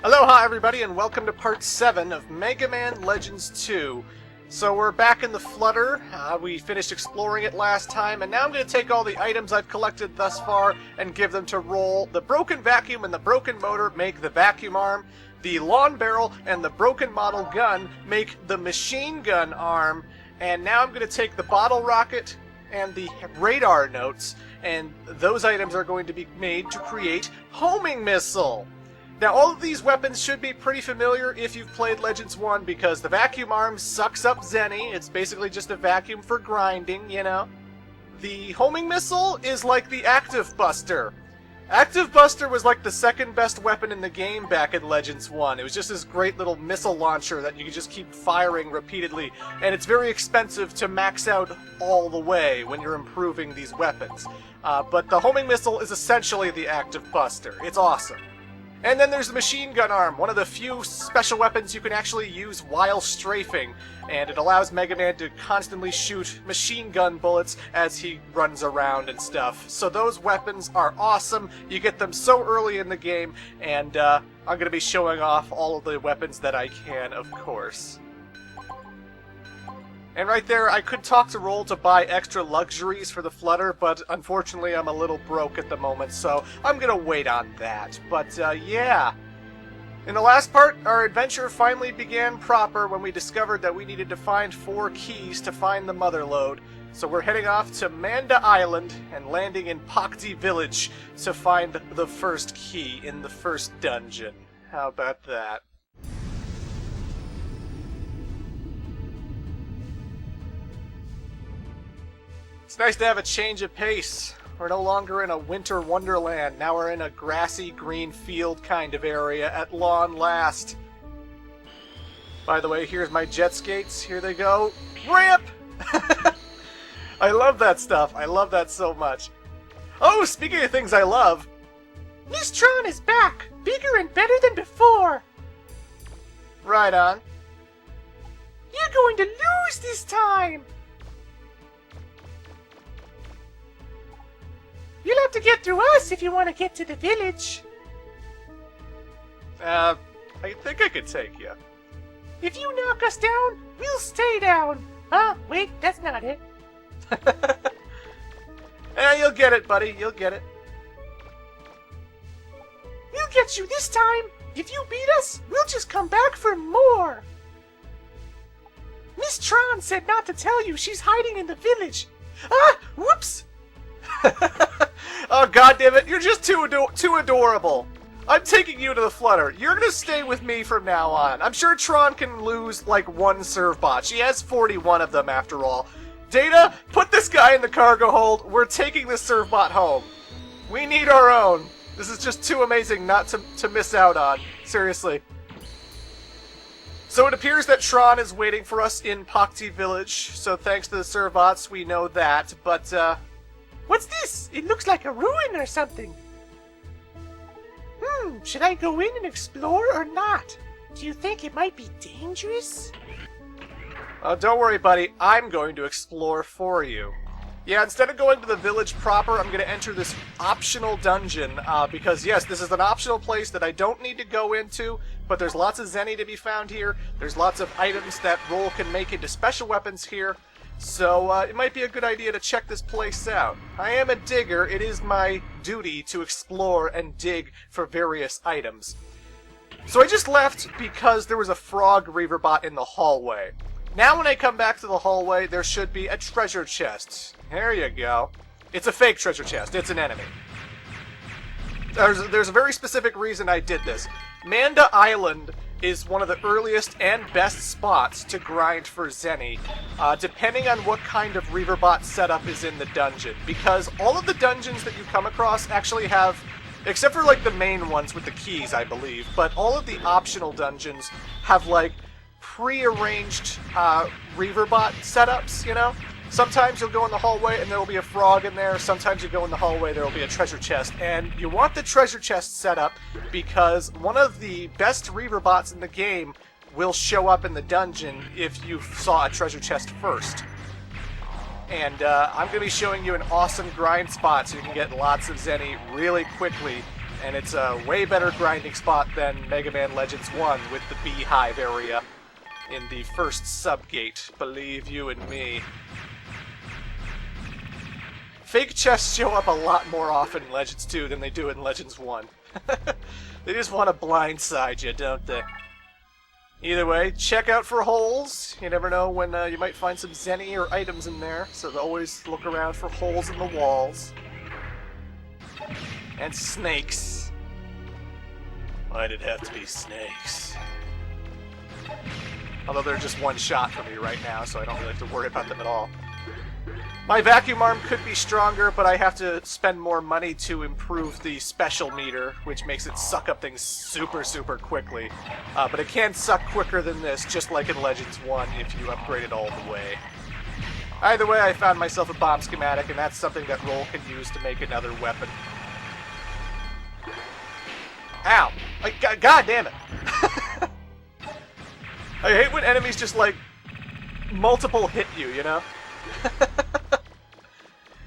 Aloha everybody and welcome to part 7 of Mega Man Legends 2. So we're back in the Flutter, we finished exploring it last time, and now I'm going to take all the items I've collected thus far and give them to Roll. The broken vacuum and the broken motor make the vacuum arm, the lawn barrel and the broken model gun make the machine gun arm, and now I'm going to take the bottle rocket and the radar notes, and those items are going to be made to create homing missile. Now, all of these weapons should be pretty familiar if you've played Legends 1, because the vacuum arm sucks up Zenny. It's basically just a vacuum for grinding, you know. The homing missile is like the Active Buster. Active Buster was like the second best weapon in the game back in Legends 1. It was just this great little missile launcher that you could just keep firing repeatedly, and it's very expensive to max out all the way when you're improving these weapons. But the homing missile is essentially the Active Buster. It's awesome. And then there's the machine gun arm, one of the few special weapons you can actually use while strafing, and it allows Mega Man to constantly shoot machine gun bullets as he runs around and stuff. So those weapons are awesome, you get them so early in the game, and I'm going to be showing off all of the weapons that I can, of course. And right there, I could talk to Roll to buy extra luxuries for the Flutter, but unfortunately I'm a little broke at the moment, so I'm gonna wait on that. But, yeah. In the last part, our adventure finally began proper when we discovered that we needed to find 4 keys to find the Mother Lode. So we're heading off to Manda Island and landing in Pakti Village to find the first key in the first dungeon. How about that? It's nice to have a change of pace. We're no longer in a winter wonderland. Now we're in a grassy green field kind of area at long last. By the way, here's my jet skates. Here they go. Ramp! I love that stuff. I love that so much. Oh, speaking of things I love, Miss Tron is back! Bigger and better than before! Right on. You're going to lose this time! You'll have to get through us if you want to get to the village. I think I could take you. If you knock us down, we'll stay down. Wait, that's not it. You'll get it, buddy. You'll get it. We'll get you this time. If you beat us, we'll just come back for more. Miss Tron said not to tell you she's hiding in the village. Whoops. Oh, goddammit, you're just too adorable. I'm taking you to the Flutter. You're gonna stay with me from now on. I'm sure Tron can lose, like, 1 serve bot. She has 41 of them, after all. Data, put this guy in the cargo hold. We're taking this serve bot home. We need our own. This is just too amazing not to miss out on. Seriously. So it appears that Tron is waiting for us in Pakti Village, so thanks to the servots, we know that, but, what's this? It looks like a ruin or something. Should I go in and explore or not? Do you think it might be dangerous? Oh, don't worry, buddy. I'm going to explore for you. Yeah, instead of going to the village proper, I'm going to enter this optional dungeon, because yes, this is an optional place that I don't need to go into, but there's lots of Zenny to be found here. There's lots of items that Roll can make into special weapons here. So, it might be a good idea to check this place out. I am a digger. It is my duty to explore and dig for various items. So I just left because there was a frog reaverbot in the hallway. Now when I come back to the hallway, there should be a treasure chest. There you go. It's a fake treasure chest. It's an enemy. There's a very specific reason I did this. Manda Island is one of the earliest and best spots to grind for Zenny, depending on what kind of reaverbot setup is in the dungeon. Because all of the dungeons that you come across actually have, except for like the main ones with the keys, I believe, but all of the optional dungeons have like pre-arranged reaverbot setups, you know? Sometimes you'll go in the hallway and there will be a frog in there. Sometimes you go in the hallway, there will be a treasure chest. And you want the treasure chest set up because one of the best reaverbots in the game will show up in the dungeon if you saw a treasure chest first. And I'm going to be showing you an awesome grind spot so you can get lots of Zenny really quickly and it's a way better grinding spot than Mega Man Legends 1 with the beehive area in the first subgate. Believe you and me. Fake chests show up a lot more often in Legends 2 than they do in Legends 1. They just want to blindside you, don't they? Either way, check out for holes. You never know when you might find some Zenny or items in there, so always look around for holes in the walls. And snakes. Why'd it have to be snakes? Although they're just one shot for me right now, so I don't really have to worry about them at all. My vacuum arm could be stronger, but I have to spend more money to improve the special meter, which makes it suck up things super, super quickly. But it can suck quicker than this, just like in Legends 1, if you upgrade it all the way. Either way, I found myself a bomb schematic, and that's something that Roll can use to make another weapon. Ow! God damn it! I hate when enemies just, like, multiple hit you, you know?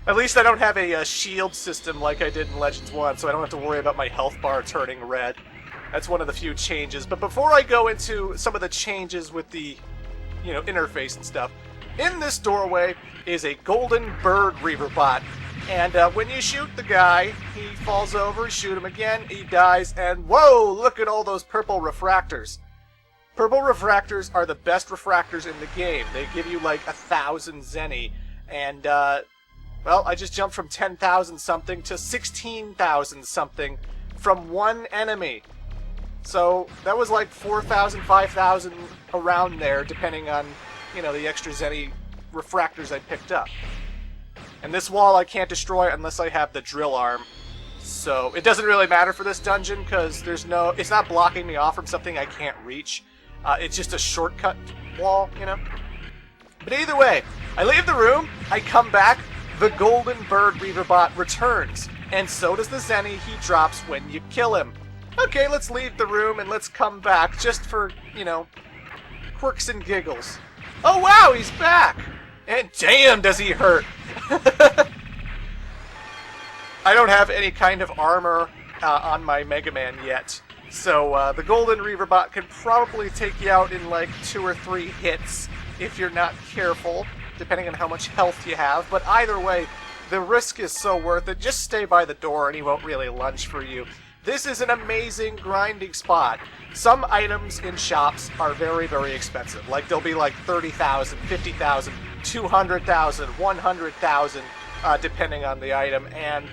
At least I don't have a shield system like I did in Legends 1, so I don't have to worry about my health bar turning red. That's one of the few changes. But before I go into some of the changes with the, you know, interface and stuff, in this doorway is a golden bird reaver bot. And when you shoot the guy, he falls over, shoot him again, he dies, and whoa, look at all those purple refractors. Purple refractors are the best refractors in the game. They give you like 1,000 Zenny, and well, I just jumped from 10,000 something to 16,000 something from one enemy. So that was like 4,000, 5,000 around there, depending on, you know, the extra Zenny refractors I picked up. And this wall I can't destroy unless I have the drill arm. So it doesn't really matter for this dungeon because it's not blocking me off from something I can't reach. It's just a shortcut wall, you know. But either way, I leave the room, I come back, the golden bird reaver bot returns, and so does the Zenny he drops when you kill him. Okay, let's leave the room and let's come back just for, you know, quirks and giggles. Oh wow, he's back! And damn, does he hurt! I don't have any kind of armor on my Mega Man yet, so the golden reaver bot can probably take you out in like 2 or 3 hits if you're not careful, depending on how much health you have. But either way, the risk is so worth it. Just stay by the door and he won't really lunge for you. This is an amazing grinding spot. Some items in shops are very, very expensive. Like, they'll be like 30,000, 50,000, 200,000, 100,000, depending on the item. And,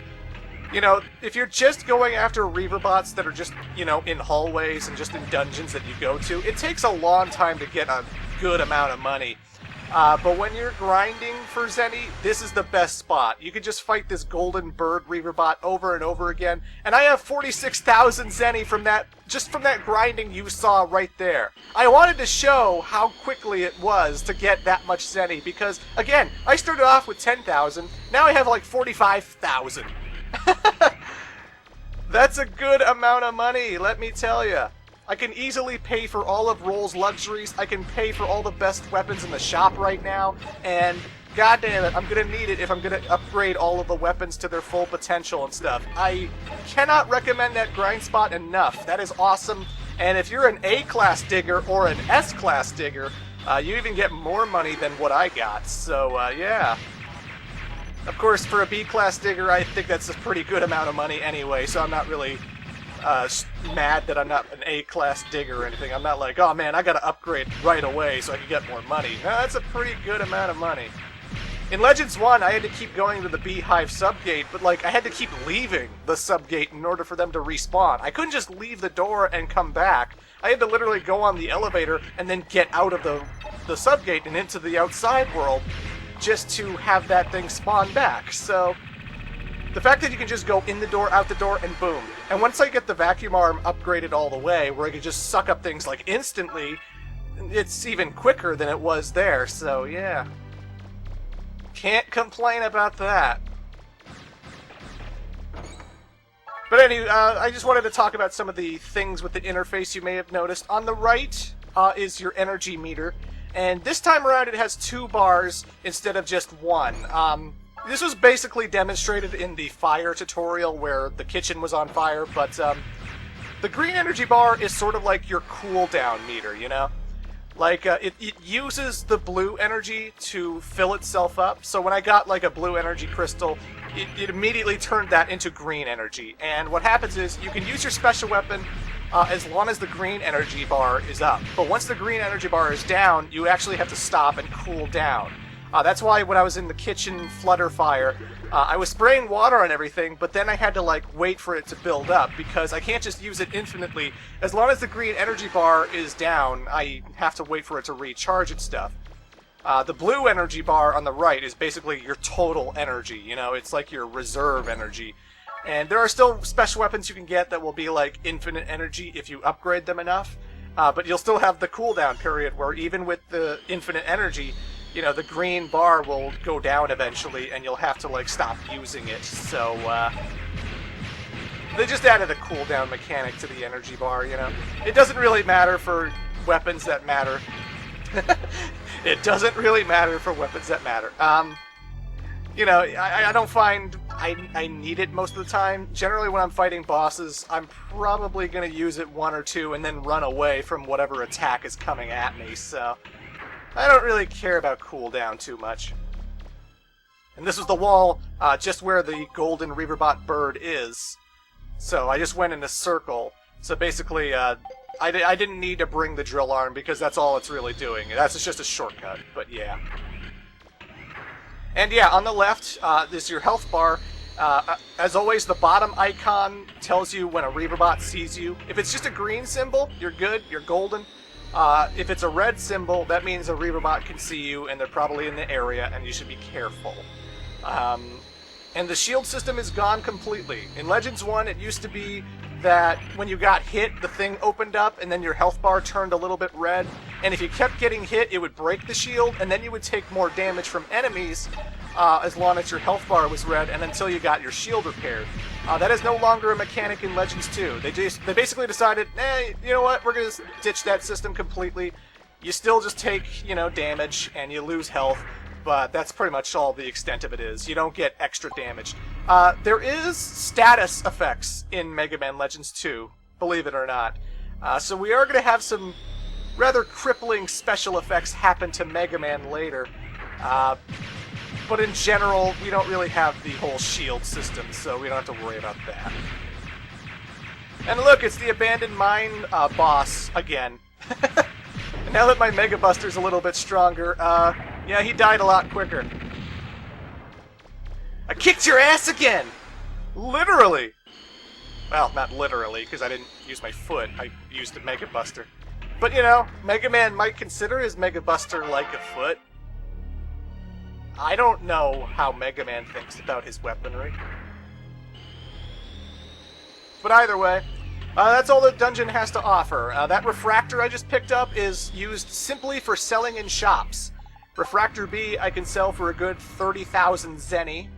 you know, if you're just going after reaver bots that are just, you know, in hallways and just in dungeons that you go to, it takes a long time to get a good amount of money. But when you're grinding for Zenny, this is the best spot. You can just fight this golden bird reaver bot over and over again. And I have 46,000 Zenny from that, just from that grinding you saw right there. I wanted to show how quickly it was to get that much Zenny because, again, I started off with 10,000. Now I have like 45,000. That's a good amount of money, let me tell you. I can easily pay for all of Roll's luxuries. I can pay for all the best weapons in the shop right now. And goddamn it, I'm going to need it if I'm going to upgrade all of the weapons to their full potential and stuff. I cannot recommend that grind spot enough. That is awesome. And if you're an A-class digger or an S-class digger, you even get more money than what I got. So, yeah. Of course, for a B-class digger, I think that's a pretty good amount of money anyway, so I'm not really mad that I'm not an A-class digger or anything. I'm not like, oh man, I gotta upgrade right away so I can get more money. No, that's a pretty good amount of money. In Legends 1, I had to keep going to the Beehive subgate, but like, I had to keep leaving the subgate in order for them to respawn. I couldn't just leave the door and come back. I had to literally go on the elevator and then get out of the subgate and into the outside world just to have that thing spawn back. So the fact that you can just go in the door, out the door, and boom. And once I get the vacuum arm upgraded all the way, where I can just suck up things like instantly, it's even quicker than it was there, so yeah. Can't complain about that. But anyway, I just wanted to talk about some of the things with the interface you may have noticed. On the right is your energy meter, and this time around it has 2 bars instead of just 1. this was basically demonstrated in the fire tutorial where the kitchen was on fire, but the green energy bar is sort of like your cooldown meter, you know? Like, it uses the blue energy to fill itself up, so when I got, like, a blue energy crystal, it immediately turned that into green energy. And what happens is, you can use your special weapon as long as the green energy bar is up. But once the green energy bar is down, you actually have to stop and cool down. That's why when I was in the kitchen flutter fire, I was spraying water on everything, but then I had to, like, wait for it to build up, because I can't just use it infinitely. As long as the green energy bar is down, I have to wait for it to recharge its stuff. The blue energy bar on the right is basically your total energy, you know, it's like your reserve energy. And there are still special weapons you can get that will be, like, infinite energy if you upgrade them enough, but you'll still have the cooldown period where even with the infinite energy, you know, the green bar will go down eventually, and you'll have to, like, stop using it. So, they just added a cooldown mechanic to the energy bar, you know. It doesn't really matter for weapons that matter. It doesn't really matter for weapons that matter. You know, I don't find I need it most of the time. Generally, when I'm fighting bosses, I'm probably going to use it one or two and then run away from whatever attack is coming at me, so I don't really care about cooldown too much. And this was the wall just where the golden Reaverbot bird is. So I just went in a circle. So basically, I didn't need to bring the drill arm because that's all it's really doing. That's just a shortcut, but yeah. And yeah, on the left is your health bar. As always, the bottom icon tells you when a Reaverbot sees you. If it's just a green symbol, you're good, you're golden. If it's a red symbol, that means a Reaverbot can see you, and they're probably in the area, and you should be careful. And the shield system is gone completely. In Legends 1, it used to be that when you got hit, the thing opened up, and then your health bar turned a little bit red. And if you kept getting hit, it would break the shield, and then you would take more damage from enemies as long as your health bar was red, and until you got your shield repaired. That is no longer a mechanic in Legends 2. They basically decided, you know what, we're going to ditch that system completely. You still just take, you know, damage, and you lose health, but that's pretty much all the extent of it is. You don't get extra damage. There is status effects in Mega Man Legends 2, believe it or not. So we are going to have some rather crippling special effects happen to Mega Man later. But in general, we don't really have the whole shield system, so we don't have to worry about that. And look, it's the abandoned mine boss again. And now that my Mega Buster's a little bit stronger, yeah, he died a lot quicker. I kicked your ass again! Literally! Well, not literally, because I didn't use my foot. I used the Mega Buster. But, you know, Mega Man might consider his Mega Buster like a foot. I don't know how Mega Man thinks about his weaponry. But either way, that's all the dungeon has to offer. That refractor I just picked up is used simply for selling in shops. Refractor B I can sell for a good 30,000 zenny.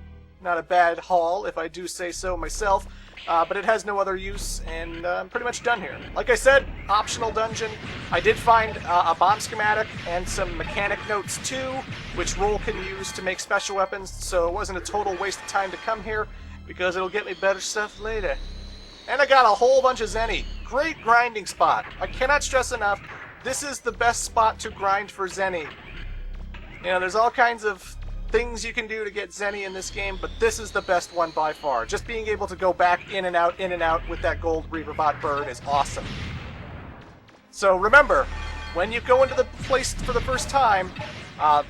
Not a bad haul, if I do say so myself. But it has no other use, and I'm pretty much done here. Like I said, optional dungeon. I did find a bomb schematic and some mechanic notes too, which Roll can use to make special weapons, so it wasn't a total waste of time to come here, because it'll get me better stuff later. And I got a whole bunch of zenny. Great grinding spot. I cannot stress enough, this is the best spot to grind for zenny. You know, there's all kinds of things you can do to get zenny in this game, but this is the best one by far. Just being able to go back in and out with that gold Reaverbot bird is awesome. So remember, when you go into the place for the first time,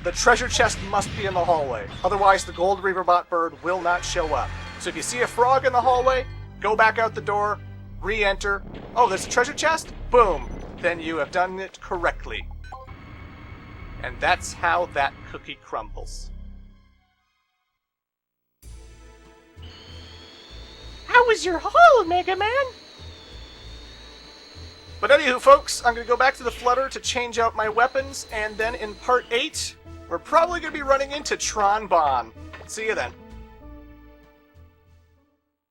the treasure chest must be in the hallway. Otherwise, the gold Reaverbot bird will not show up. So if you see a frog in the hallway, go back out the door, re-enter. Oh, there's a treasure chest? Boom. Then you have done it correctly. And that's how that cookie crumbles. How was your haul, Mega Man? But anywho, folks, I'm going to go back to the Flutter to change out my weapons, and then in Part 8, we're probably going to be running into Tron Bon. See you then.